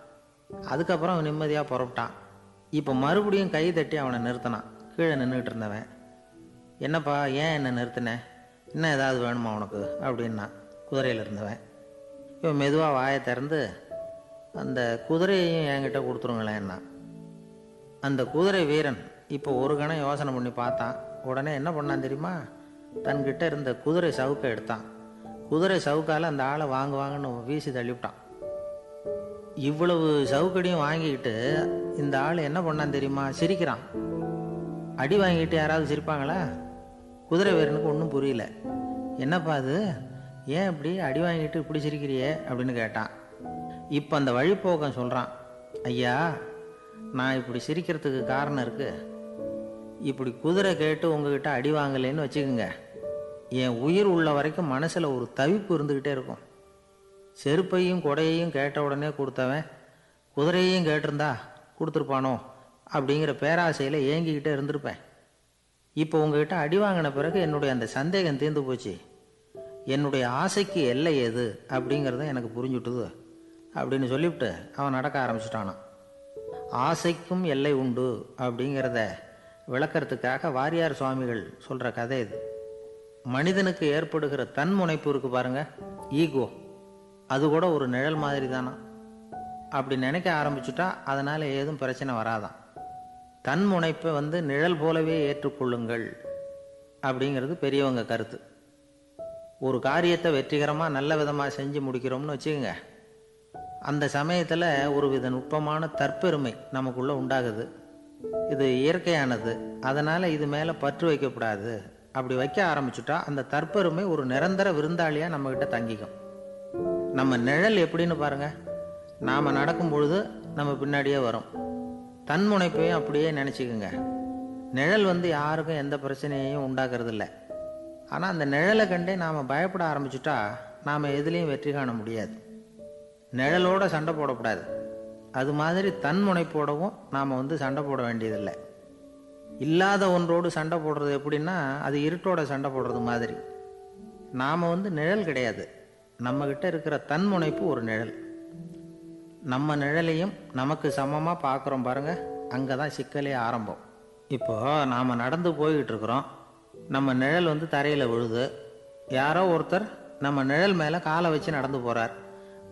அதுக்கப்புறம் அவன் நிம்மதியாக புறப்பட்டான். இப்போ மறுபடியும் கை தட்டி அவனை நிறுத்தினான். கீழே நின்றுக்கிட்டு இருந்தவன், என்னப்பா, ஏன் என்ன நிறுத்தினேன், இன்னும் ஏதாவது வேணுமா உனக்கு அப்படின்னா குதிரையில் இருந்தவன். இவன் மெதுவாக வாயை திறந்து, அந்த குதிரையையும் என்கிட்ட கொடுத்துருங்களேன்னா. அந்த குதிரை வீரன் இப்போ ஒரு கணம் யோசனை பண்ணி பார்த்தான். உடனே என்ன பண்ணான் தெரியுமா, தன்கிட்ட இருந்த குதிரை சவுக்கை எடுத்தான். குதிரை சவுக்கால் அந்த ஆளை வாங்குவாங்கன்னு வீசி தள்ளிவிட்டான். இவ்வளவு சவுக்கடியும் வாங்கிக்கிட்டு இந்த ஆள் என்ன பண்ணான் தெரியுமா, சிரிக்கிறான். அடி வாங்கிட்டு யாராவது சிரிப்பாங்களா? குதிரை வீரனுக்கு ஒன்றும் புரியல. என்னப்பா அது, ஏன் இப்படி அடி வாங்கிட்டு இப்படி சிரிக்கிறியே அப்படின்னு கேட்டான். இப்போ அந்த வழிப்போக்கன் சொல்கிறான், ஐயா, நான் இப்படி சிரிக்கிறதுக்கு காரணம் இருக்குது. இப்படி குதிரை கேட்டு உங்ககிட்ட அடி வாங்கலைன்னு வச்சுக்கோங்க, என் உயிர் உள்ள வரைக்கும் மனசில் ஒரு தவிப்பு இருந்துக்கிட்டே இருக்கும். செருப்பையும் கொடையையும் கேட்ட உடனே கொடுத்தவன் குதிரையையும் கேட்டிருந்தா கொடுத்துருப்பானோ அப்படிங்கிற பேராசையில் ஏங்கிக்கிட்டே இருந்திருப்பேன். இப்போ உங்ககிட்ட அடி வாங்கின பிறகு என்னுடைய அந்த சந்தேகம் தீர்ந்து போச்சு. என்னுடைய ஆசைக்கு எல்லை எது அப்படிங்கிறத எனக்கு புரிஞ்சுட்டுது அப்படின்னு சொல்லிவிட்டு அவன் நடக்க ஆரம்பிச்சிட்டானான். ஆசைக்கும் எல்லை உண்டு அப்படிங்கிறத விளக்கறதுக்காக வாரியார் சுவாமிகள் சொல்கிற கதை இது. மனிதனுக்கு ஏற்படுகிற தன்முனைப்பு இருக்குது பாருங்க, ஈகோ, அது கூட ஒரு நிழல் மாதிரி தானா. அப்படி நினைக்க ஆரம்பிச்சுட்டா அதனால் ஏதும் பிரச்சனை வராதான். தன்முனைப்பை நிழல் போலவே ஏற்றுக்கொள்ளுங்கள் அப்படிங்கிறது பெரியவங்க கருத்து. ஒரு காரியத்தை வெற்றிகரமாக நல்ல விதமாக செஞ்சு முடிக்கிறோம்னு வச்சுக்கோங்க, அந்த சமயத்தில் ஒரு வித நுட்பமான தற்பெருமை நமக்குள்ளே உண்டாகுது. இது இயற்கையானது, அதனால் இது மேலே பற்று வைக்கக்கூடாது. அப்படி வைக்க ஆரம்பிச்சுட்டா அந்த தற்பெருமை ஒரு நிரந்தர விருந்தாளியாக நம்மக்கிட்ட தங்கிக்கும். நம்ம நிழல் எப்படின்னு பாருங்கள், நாம் நடக்கும் பொழுது நம்ம பின்னாடியே வரும். தன்முனைப்பையும் அப்படியே நினச்சிக்கோங்க. நிழல் யாருக்கும் எந்த பிரச்சனையையும் உண்டாக்குறதில்ல. ஆனால் அந்த நிழலை கண்டே நாம் பயப்பட ஆரம்பிச்சுட்டா நாம் எதுலேயும் வெற்றி காண முடியாது. நிழலோட சண்டை போடக்கூடாது. அது மாதிரி தன்முனைப்போடவும் நாம் சண்டை போட வேண்டியதில்லை. இல்லாத ஒன்றோடு சண்டை போடுறது எப்படின்னா அது இருட்டோட சண்டை போடுறது மாதிரி. நாம் நிழல் கிடையாது, நம்மக்கிட்ட இருக்கிற தன்முனைப்பு ஒரு நிழல். நம்ம நிழலையும் நமக்கு சமமாக பார்க்குறோம் பாருங்க, அங்கே தான் சிக்கலே ஆரம்பம். இப்போ நாம் நடந்து போய்கிட்டு இருக்கிறோம், நம்ம நிழல் தரையில் விழுது. யாரோ ஒருத்தர் நம்ம நிழல் மேலே காலை வச்சு நடந்து போகிறார்.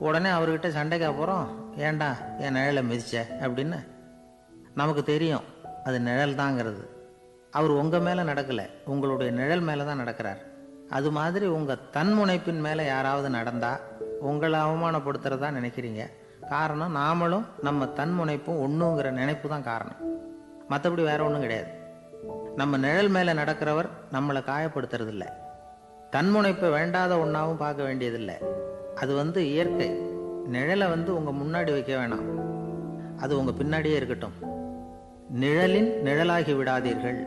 உடனே அவர்கிட்ட சண்டைக்கா போகிறோம், ஏண்டா என் நிழலை மிதிச்ச அப்படின்னு. நமக்கு தெரியும் அது நிழல் தாங்கிறது. அவர் உங்கள் மேலே நடக்கலை, உங்களுடைய நிழல் மேலே தான் நடக்கிறார். அது மாதிரி உங்கள் தன்முனைப்பின் மேலே யாராவது நடந்தால் உங்களை அவமானப்படுத்துகிறதா நினைக்கிறீங்க. காரணம் நாமளும் நம்ம தன்முனைப்பும் ஒன்றுங்கிற நினைப்பு தான் காரணம், மற்றபடி வேற ஒன்றும் கிடையாது. நம்ம நிழல் மேலே நடக்கிறவர் நம்மளை காயப்படுத்துறதில்ல. தன்முனைப்பை வேண்டாத ஒன்றாவும் பார்க்க வேண்டியதில்லை. அது இயற்கை. நிழலை உங்கள் முன்னாடி வைக்க வேணாம், அது உங்கள் பின்னாடியே இருக்கட்டும். நிழலின் நிழலாகி விடாதீர்கள்,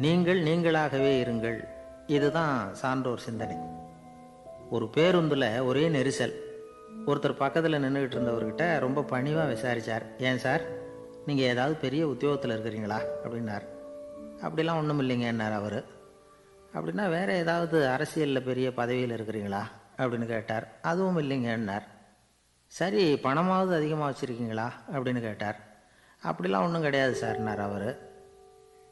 நீங்கள் நீங்களாகவே இருங்கள். இதுதான் சான்றோர் சிந்தனை. ஒரு பேருந்தில் ஒரே நெரிசல். ஒருத்தர் பக்கத்தில் நின்றுக்கிட்டு இருந்தவர்கிட்ட ரொம்ப பணிவாக விசாரித்தார், ஏன் சார் நீங்கள் ஏதாவது பெரிய உத்தியோகத்தில் இருக்கிறீங்களா அப்படின்னார். அப்படிலாம் ஒன்றும் இல்லைங்கன்னார் அவர். அப்படின்னா வேறு ஏதாவது அரசியலில் பெரிய பதவியில் இருக்கிறீங்களா அப்படின்னு கேட்டார். அதுவும் இல்லைங்கன்னார். சரி, பணமாவது அதிகமாக வச்சுருக்கீங்களா அப்படின்னு கேட்டார். அப்படிலாம் ஒன்றும் கிடையாது சார்னார் அவர்.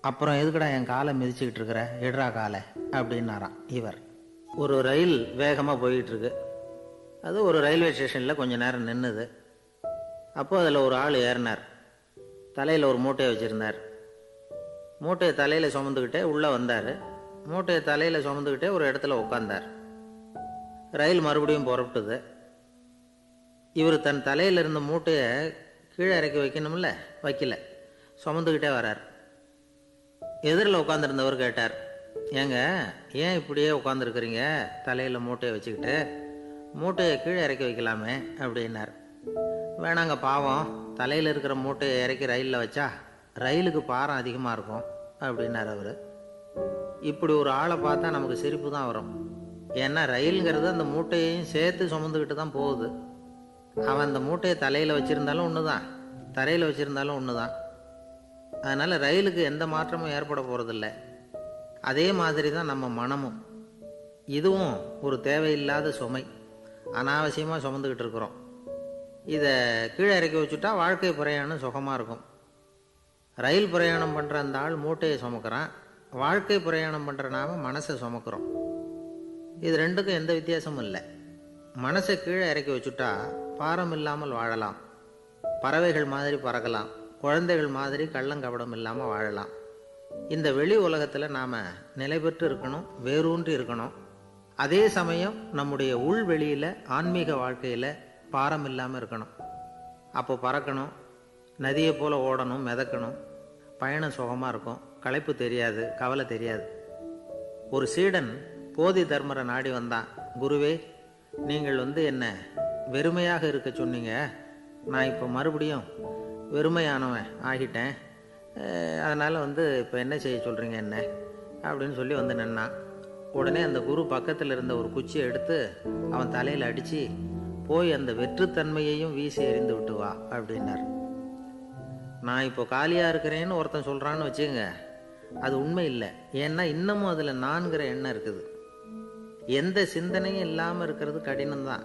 அப்புறம் எதுக்கடா என் காலை மிதிச்சுக்கிட்டு இருக்கிற, எடுறா காலை அப்படின்னாராம் இவர். ஒரு ரயில் வேகமாக போயிட்டுருக்கு. அது ஒரு ரயில்வே ஸ்டேஷனில் கொஞ்ச நேரம் நின்றுது. அப்போது அதில் ஒரு ஆள் ஏறினார். தலையில் ஒரு மூட்டையை வச்சுருந்தார். மூட்டையை தலையில் சுமந்துக்கிட்டே உள்ளே வந்தார். மூட்டையை தலையில் சுமந்துக்கிட்டே ஒரு இடத்துல உட்காந்தார். ரயில் மறுபடியும் புறப்பட்டுது. இவர் தன் தலையில் இருந்த மூட்டையை கீழே இறக்கி வைக்கணும்ல, வைக்கல, சுமந்துக்கிட்டே வரார். எதிரில் உட்காந்துருந்தவர் கேட்டார், ஏங்க ஏன் இப்படியே உட்காந்துருக்குறீங்க, தலையில் மூட்டையை வச்சுக்கிட்டு, மூட்டையை கீழே இறக்கி வைக்கலாமே அப்படின்னார். வேணாங்க, பாவம், தலையில் இருக்கிற மூட்டையை இறக்கி ரயிலில் வச்சா ரயிலுக்கு பாரம் அதிகமாக இருக்கும் அப்படின்னார் அவர். இப்படி ஒரு ஆளை பார்த்தா நமக்கு சிரிப்பு தான் வரும். ஏன்னா ரயிலுங்கிறது அந்த மூட்டையையும் சேர்த்து சுமந்துக்கிட்டு தான் போகுது. அவன் அந்த மூட்டையை தலையில் வச்சுருந்தாலும் ஒன்று தான், தரையில் வச்சுருந்தாலும் ஒன்று தான். அதனால் ரயிலுக்கு எந்த மாற்றமும் ஏற்பட போகிறதில்ல. அதே மாதிரி தான் நம்ம மனமும். இதுவும் ஒரு தேவையில்லாத சுமை, அனாவசியமாக சுமந்துக்கிட்டு இருக்கிறோம். இதை கீழே இறக்கி வச்சுட்டா வாழ்க்கை பிரயாணம் சுகமாக இருக்கும். ரயில் பிரயாணம் பண்ணுற அந்த ஆள் மூட்டையை சுமக்கிறான், வாழ்க்கை பிரயாணம் பண்ணுற நாம மனசை சுமக்கிறோம். இது ரெண்டுக்கும் எந்த வித்தியாசமும் இல்லை. மனசை கீழே இறக்கி வச்சுட்டா பாரம் இல்லாமல் வாழலாம், பறவைகள் மாதிரி பறக்கலாம், குழந்தைகள் மாதிரி கள்ளங்கபடம் இல்லாமல் வாழலாம். இந்த வெளி உலகத்தில் நாம் நிலை பெற்று இருக்கணும், வேரூன்றி இருக்கணும். அதே சமயம் நம்முடைய உள்வெளியில் ஆன்மீக வாழ்க்கையில் பாரம் இல்லாமல் இருக்கணும். அப்போ பறக்கணும், நதியை போல் ஓடணும், மிதக்கணும். பயணம் சுகமாக இருக்கும், களைப்பு தெரியாது, கவலை தெரியாது. ஒரு சீடன் போதி தர்மரை நாடி வந்தான். குருவே, நீங்கள் என்ன வெறுமையாக இருக்க சொன்னீங்க, நான் இப்போ மறுபடியும் வெறுமையானவன் ஆகிட்டேன், அதனால் இப்போ என்ன செய்ய சொல்கிறீங்க என்ன அப்படின்னு சொல்லி நின்னான். உடனே அந்த குரு பக்கத்தில் இருந்த ஒரு குச்சியை எடுத்து அவன் தலையில் அடித்து, போய் அந்த வெற்றுத்தன்மையையும் வீசி எறிந்து விட்டு வா அப்படின்னார். நான் இப்போ காலியாக இருக்கிறேன்னு ஒருத்தன் சொல்கிறான்னு வச்சுங்க, அது உண்மை இல்லை. ஏன்னா இன்னமும் அதில் நான்கிற எண்ணம் இருக்குது. எந்த சிந்தனையும் இல்லாமல் இருக்கிறது கடினம்தான்.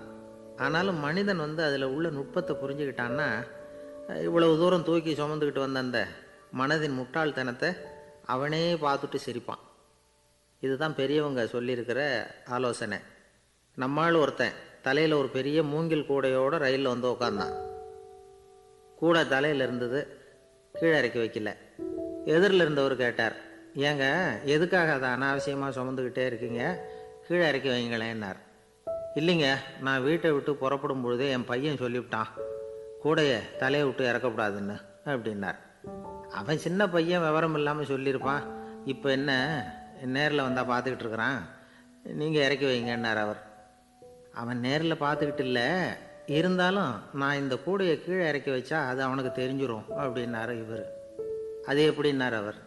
ஆனாலும் மனிதன் அதில் உள்ள நுட்பத்தை புரிஞ்சுக்கிட்டான்னா இவ்வளவு தூரம் தூக்கி சுமந்துக்கிட்டு வந்த அந்த மனதின் முட்டாள்தனத்தை அவனே பார்த்துட்டு சிரிப்பான். இதுதான் பெரியவங்க சொல்லியிருக்கிற ஆலோசனை. நம்மால் ஒருத்தன் தலையில் ஒரு பெரிய மூங்கில் கூடையோடு ரயிலில் உட்காந்தான். கூடை தலையில் இருந்தது, கீழே இறக்கி வைக்கல. எதிரில் இருந்தவர் கேட்டார், ஏங்க எதுக்காக அதை அனாவசியமாக சுமந்துக்கிட்டே இருக்கீங்க, கீழே இறக்கி வைங்களேன்னார். இல்லைங்க, நான் வீட்டை விட்டு புறப்படும் பொழுதே என் பையன் சொல்லிவிட்டான், கூடையை தலையை விட்டு இறக்கக்கூடாதுன்னு அப்படின்னார். அவன் சின்ன பையன், விவரம் இல்லாமல் சொல்லியிருப்பான். இப்போ என்ன நேரில் வந்தால் பார்த்துக்கிட்டு இருக்கிறான், நீங்கள் இறக்கி வைங்கன்னார் அவர். அவன் நேரில் பார்த்துக்கிட்டு இல்லை, இருந்தாலும் நான் இந்த கூடையை கீழே இறக்கி வச்சா அது அவனுக்கு தெரிஞ்சிடும் அப்படின்னாரு இவர். அது எப்படின்னார் அவர்.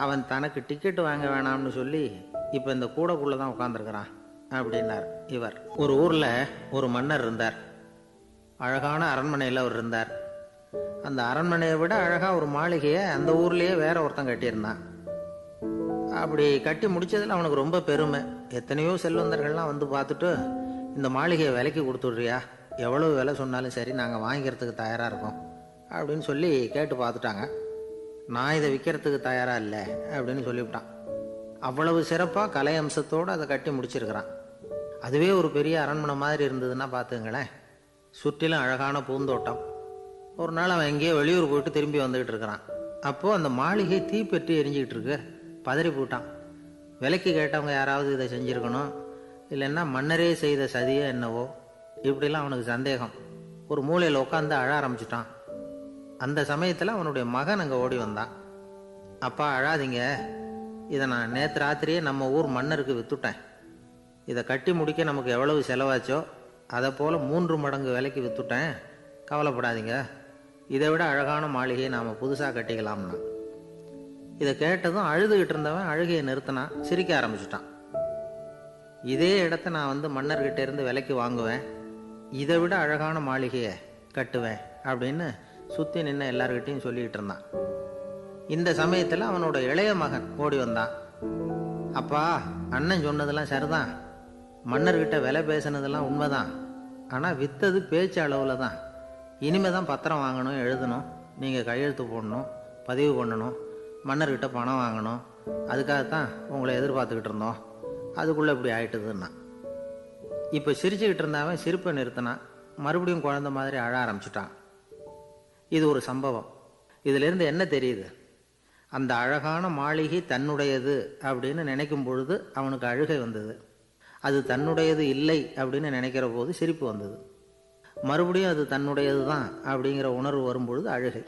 அவன் தனக்கு டிக்கெட்டு வாங்க வேணாம்னு சொல்லி இப்போ இந்த கூடைக்குள்ளே தான் உட்காந்துருக்கிறான் அப்படின்னார் இவர். ஒரு ஊரில் ஒரு மன்னர் இருந்தார். அழகான அரண்மனையில் அவர் இருந்தார். அந்த அரண்மனையை விட அழகாக ஒரு மாளிகையை அந்த ஊர்லேயே வேற ஒருத்தன் கட்டியிருந்தான். அப்படி கட்டி முடிச்சதில் அவனுக்கு ரொம்ப பெருமை. எத்தனையோ செல்வந்தர்கள்லாம் வந்து பார்த்துட்டு, இந்த மாளிகையை விலைக்கு கொடுத்துட்றியா, எவ்வளவு விலை சொன்னாலும் சரி நாங்கள் வாங்கிக்கிறதுக்கு தயாராக இருக்கோம் அப்படின்னு சொல்லி கேட்டு பார்த்துட்டாங்க. நான் இதை விற்கிறதுக்கு தயாராக இல்லை அப்படின்னு சொல்லிவிட்டான். அவ்வளவு சிறப்பாக கலை அம்சத்தோடு அதை கட்டி முடிச்சிருக்கிறான். அதுவே ஒரு பெரிய அரண்மனை மாதிரி இருந்ததுன்னா பார்த்துங்களேன். சுற்றிலும் அழகான பூந்தோட்டம். ஒரு நாள் அவன் எங்கேயோ வெளியூர் போயிட்டு திரும்பி வந்துக்கிட்டு இருக்கிறான். அப்போது அந்த மாளிகை தீப்பெட்டி எரிஞ்சிக்கிட்டு இருக்கு. பதறி போட்டான். விலைக்கு கேட்டவங்க யாராவது இதை செஞ்சுருக்கணும், இல்லைன்னா மன்னரே செய்த சதியோ என்னவோ, இப்படிலாம் அவனுக்கு சந்தேகம். ஒரு மூலையில் உட்காந்து அழ ஆரம்பிச்சிட்டான். அந்த சமயத்தில் அவனுடைய மகன் அங்கே ஓடி வந்தான். அப்பா அழாதீங்க, இதை நான் நேற்று ராத்திரியே நம்ம ஊர் மன்னருக்கு விற்றுட்டேன். இதை கட்டி முடிக்க நமக்கு எவ்வளவு செலவாச்சோ அதை போல் 3 மடங்கு விலைக்கு விற்றுட்டேன். கவலைப்படாதீங்க, இதை விட அழகான மாளிகையை நாம் புதுசாக கட்டிக்கலாம்னா. இதை கேட்டதும் அழுதுகிட்டு இருந்தவன் அழுகையை நிறுத்தினான், சிரிக்க ஆரம்பிச்சிட்டான். இதே இடத்த நான் வந்து மன்னர்கிட்ட இருந்து விலைக்கு வாங்குவேன், இதை விட அழகான மாளிகையை கட்டுவேன் அப்படின்னு சுற்றி நின்று எல்லார்கிட்டையும் சொல்லிக்கிட்டு இருந்தான். இந்த சமயத்தில் அவனோட இளைய மகன் ஓடி வந்தான். அப்பா, அண்ணன் சொன்னதெல்லாம் சரிதான், மன்னர்கிட்ட விலை பேசினதெல்லாம் உண்மைதான், ஆனால் விற்றது பேச்சு அளவில் தான். இனிமே தான் பத்திரம் வாங்கணும், எழுதணும், நீங்கள் கையெழுத்து போடணும், பதிவு பண்ணணும், மன்னர்கிட்ட பணம் வாங்கணும். அதுக்காகத்தான் உங்களை எதிர்பார்த்துக்கிட்டு இருந்தோம். அதுக்குள்ளே இப்படி ஆயிட்டுதுன்னா. இப்போ சிரிச்சுக்கிட்டு இருந்தாவன் சிரிப்பை நிறுத்தினான். மறுபடியும் குழந்தை மாதிரி அழ ஆரம்பிச்சிட்டான். இது ஒரு சம்பவம். இதிலிருந்து என்ன தெரியுது? அந்த அழகான மாளிகை தன்னுடையது அப்படின்னு நினைக்கும் பொழுது அவனுக்கு அழுகை வந்தது. அது தன்னுடையது இல்லை அப்படின்னு நினைக்கிற போது சிரிப்பு வந்தது. மறுபடியும் அது தன்னுடையது தான் அப்படிங்கிற உணர்வு வரும்பொழுது அழுகை.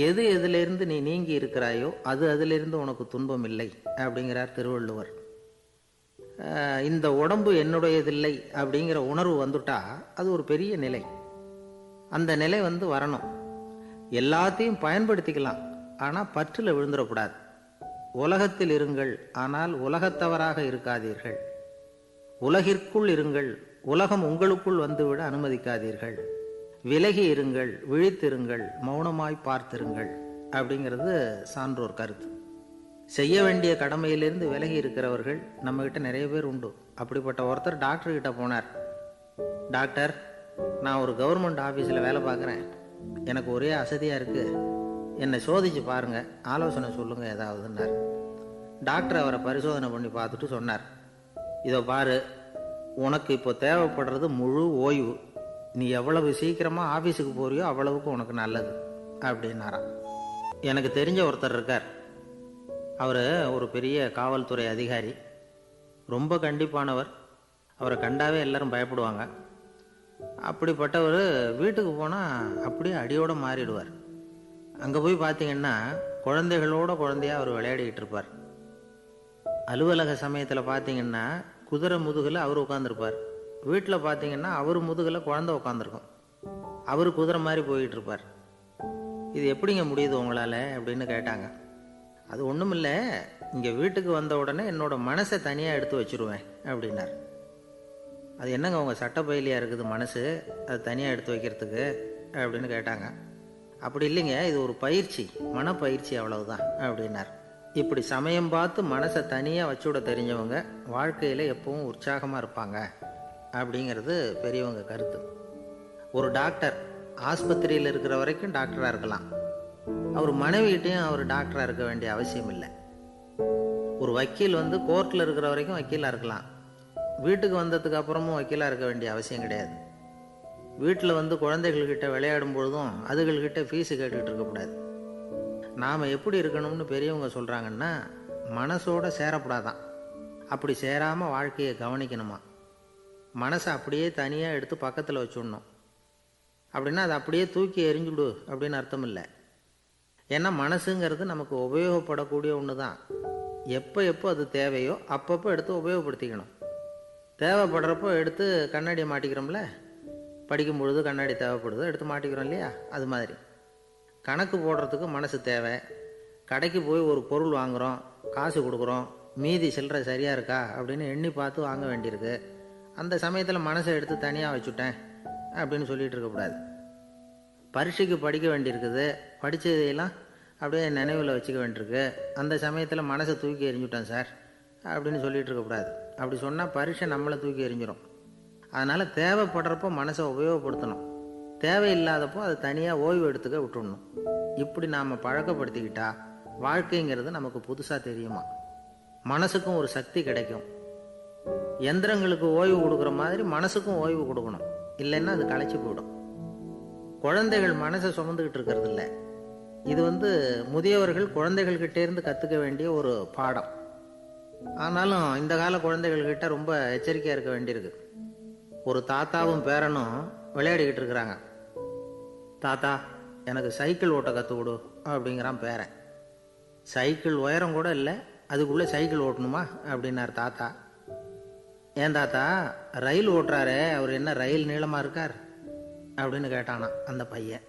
எது எதிலிருந்து நீ நீங்கி இருக்கிறாயோ அது அதிலிருந்து உனக்கு துன்பம் இல்லை அப்படிங்கிறார் திருவள்ளுவர். இந்த உடம்பு என்னுடையதில்லை அப்படிங்கிற உணர்வு வந்துட்டா அது ஒரு பெரிய நிலை. அந்த நிலை வந்து வரணும். எல்லாத்தையும் பயன்படுத்திக்கலாம், ஆனால் பற்றில் விழுந்துடக்கூடாது. உலகத்தில் இருங்கள், ஆனால் உலகத்தவராக இருக்காதீர்கள். உலகிற்குள் இருங்கள், உலகம் உங்களுக்குள் வந்துவிட அனுமதிக்காதீர்கள். விலகி இருங்கள், விழித்திருங்கள், மௌனமாய் பார்த்திருங்கள் அப்படிங்கிறது சான்றோர் கருத்து. செய்ய வேண்டிய கடமையிலிருந்து விலகி இருக்கிறவர்கள் நம்மகிட்ட நிறைய பேர் உண்டு. அப்படிப்பட்ட ஒருத்தர் டாக்டர்கிட்ட போனார். டாக்டர், நான் ஒரு கவர்மெண்ட் ஆஃபீஸில் வேலை பார்க்குறேன், எனக்கு ஒரே அசதியாக இருக்குது, என்னை சோதிச்சு பாருங்கள், ஆலோசனை சொல்லுங்கள் ஏதாவதுன்னார். டாக்டர் அவரை பரிசோதனை பண்ணி பார்த்துட்டு சொன்னார், இதோ பாரு, உனக்கு இப்போ தேவைப்படுறது முழு ஓய்வு. நீ எவ்வளவு சீக்கிரமாக ஆஃபீஸுக்கு போறியோ அவ்வளவுக்கு உனக்கு நல்லது அப்படின்னாராம். எனக்கு தெரிஞ்ச ஒருத்தர் இருக்கார். அவர் ஒரு பெரிய காவல்துறை அதிகாரி, ரொம்ப கண்டிப்பானவர். அவரை கண்டாவே எல்லாரும் பயப்படுவாங்க. அப்படிப்பட்டவர் வீட்டுக்கு போனால் அப்படியே அடியோடு மாறிடுவார். அங்கே போய் பார்த்தீங்கன்னா குழந்தைகளோட குழந்தையாக அவர் விளையாடிக்கிட்டு இருப்பார். அலுவலக சமயத்தில் பார்த்தீங்கன்னா குதிரை முதுகில் அவர் உட்காந்துருப்பார். வீட்டில் பார்த்தீங்கன்னா அவர் முதுகில் குழந்தை உட்காந்துருக்கும். அவர் குதிரை மாதிரி போயிட்டு இருப்பார். இது எப்படிங்க முடியுது உங்களால் அப்படின்னு கேட்டாங்க. அது ஒன்றும் இல்லை, இங்கே வீட்டுக்கு வந்த உடனே என்னோட மனசை தனியாக எடுத்து வச்சுருவேன் அப்படின்னார். அது என்னங்க உங்கள் சட்டப்பயிலியாக இருக்குது மனசு, அது தனியாக எடுத்து வைக்கிறதுக்கு அப்படின்னு கேட்டாங்க. அப்படி இல்லைங்க, இது ஒரு பயிற்சி, மனப்பயிற்சி, அவ்வளவுதான் அப்படின்னார். இப்படி சமயம் பார்த்து மனசை தனியாக வச்சுவிட தெரிஞ்சவங்க வாழ்க்கையில் எப்பவும் உற்சாகமாக இருப்பாங்க அப்படிங்கிறது பெரியவங்க கருத்து. ஒரு டாக்டர் ஆஸ்பத்திரியில் இருக்கிற வரைக்கும் டாக்டராக இருக்கலாம். அவர் மனைவிகிட்டையும் அவர் டாக்டராக இருக்க வேண்டிய அவசியம் இல்லை. ஒரு வக்கீல் வந்து கோர்ட்டில் இருக்கிற வரைக்கும் வக்கீலாக இருக்கலாம். வீட்டுக்கு வந்ததுக்கு அப்புறமும் வக்கீலாக இருக்க வேண்டிய அவசியம் கிடையாது. வீட்டில் வந்து குழந்தைகள்கிட்ட விளையாடும் பொழுதும் அதுகள்கிட்ட ஃபீஸு கேட்டுக்கிட்டு இருக்கக்கூடாது. நாம் எப்படி இருக்கணும்னு பெரியவங்க சொல்கிறாங்கன்னா, மனசோட சேரப்படாதான். அப்படி சேராமல் வாழ்க்கையை கவனிக்கணுமா. மனசை அப்படியே தனியாக எடுத்து பக்கத்தில் வச்சுடணும். அப்படின்னா அதை அப்படியே தூக்கி எறிஞ்சுடு அப்படின்னு அர்த்தம் இல்லை. ஏன்னா மனசுங்கிறது நமக்கு உபயோகப்படக்கூடிய ஒன்று தான். எப்போ அது தேவையோ அப்பப்போ எடுத்து உபயோகப்படுத்திக்கணும். தேவைப்படுறப்போ எடுத்து கண்ணாடியை மாட்டிக்கிறோம்ல, படிக்கும் பொழுது கண்ணாடி தேவைப்படுது, எடுத்து மாட்டிக்கிறோம் இல்லையா, அது மாதிரி கணக்கு போடுறதுக்கு மனசு தேவை. கடைக்கு போய் ஒரு பொருள் வாங்குகிறோம், காசு கொடுக்குறோம், மீதி சில்லறை சரியாக இருக்கா அப்படின்னு எண்ணி பார்த்து வாங்க வேண்டியிருக்கு. அந்த சமயத்தில் மனசை எடுத்து தனியாக வச்சுட்டேன் அப்படின்னு சொல்லிகிட்டு இருக்கக்கூடாது. பரீட்சைக்கு படிக்க வேண்டியிருக்குது, படித்ததையெல்லாம் அப்படியே நினைவில் வச்சுக்க வேண்டியிருக்கு, அந்த சமயத்தில் மனசை தூக்கி எறிஞ்சுட்டேன் சார் அப்படின்னு சொல்லிகிட்டு இருக்கக்கூடாது. அப்படி சொன்னால் பரீட்சை நம்மளை தூக்கி எறிஞ்சிடும். அதனால் தேவைப்படுறப்போ மனசை உபயோகப்படுத்தணும், தேவையில்லாதப்போ அதை தனியாக ஓய்வு எடுத்துக்க விட்டுடணும். இப்படி நாம் பழக்கப்படுத்திக்கிட்டா வாழ்க்கைங்கிறது நமக்கு புதுசாக தெரியுமா. மனசுக்கும் ஒரு சக்தி கிடைக்கும். எந்திரங்களுக்கு ஓய்வு கொடுக்குற மாதிரி மனசுக்கும் ஓய்வு கொடுக்கணும், இல்லைன்னா அது களைச்சி போயிடும். குழந்தைகள் மனசை சுமந்துக்கிட்டு இருக்கிறது இல்லை. இது முதியவர்கள் குழந்தைகள்கிட்டே இருந்து கற்றுக்க வேண்டிய ஒரு பாடம். ஆனாலும் இந்த கால குழந்தைகள்கிட்ட ரொம்ப எச்சரிக்கையாக இருக்க வேண்டியிருக்கு. ஒரு தாத்தாவும் பேரனும் விளையாடிக்கிட்டு இருக்கிறாங்க. தாத்தா, எனக்கு சைக்கிள் ஓட்ட கற்றுக் கொடு அப்படிங்கிறான் பேரன். சைக்கிள் உயரம் கூட இல்லை, அதுக்குள்ளே சைக்கிள் ஓட்டணுமா அப்படின்னார் தாத்தா. ஏன் தாத்தா, ரயில் ஓட்டுறாரே, அவர் என்ன ரயில் நீளமாக இருக்கார் அப்படின்னு கேட்டானா அந்த பையன்.